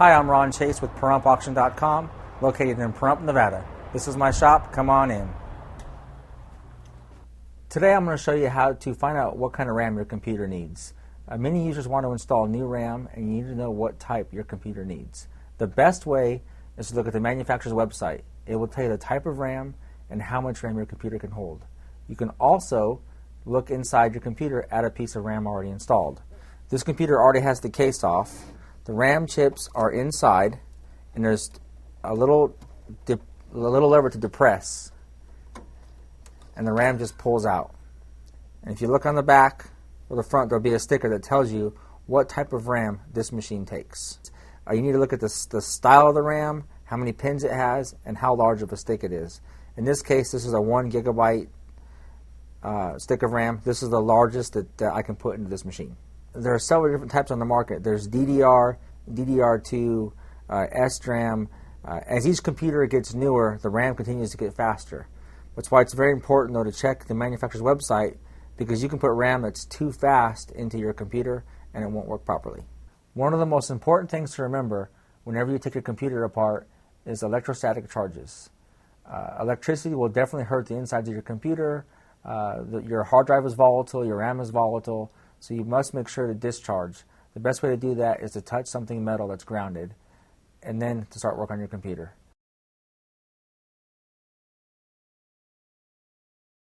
Hi, I'm Ron Chase with PahrumphAuction.com, located in Pahrump, Nevada. This is my shop. Come on in. Today I'm going to show you how to find out what kind of RAM your computer needs. Many users want to install new RAM, and you need to know what type your computer needs. The best way is to look at the manufacturer's website. It will tell you the type of RAM and how much RAM your computer can hold. You can also look inside your computer at a piece of RAM already installed. This computer already has the case off. The RAM chips are inside, and there's a little lever to depress, and the RAM just pulls out. And if you look on the back or the front, there'll be a sticker that tells you what type of RAM this machine takes. You need to look at the style of the RAM, how many pins it has, and how large of a stick it is. In this case, this is a 1 gigabyte stick of RAM. This is the largest that I can put into this machine. There are several different types on the market. There's DDR, DDR2, SRAM. As each computer gets newer, the RAM continues to get faster. That's why it's very important, though, to check the manufacturer's website, because you can put RAM that's too fast into your computer and it won't work properly. One of the most important things to remember whenever you take your computer apart is electrostatic charges. Electricity will definitely hurt the insides of your computer. Your hard drive is volatile, your RAM is volatile, so you must make sure to discharge. The best way to do that is to touch something metal that's grounded and then to start work on your computer.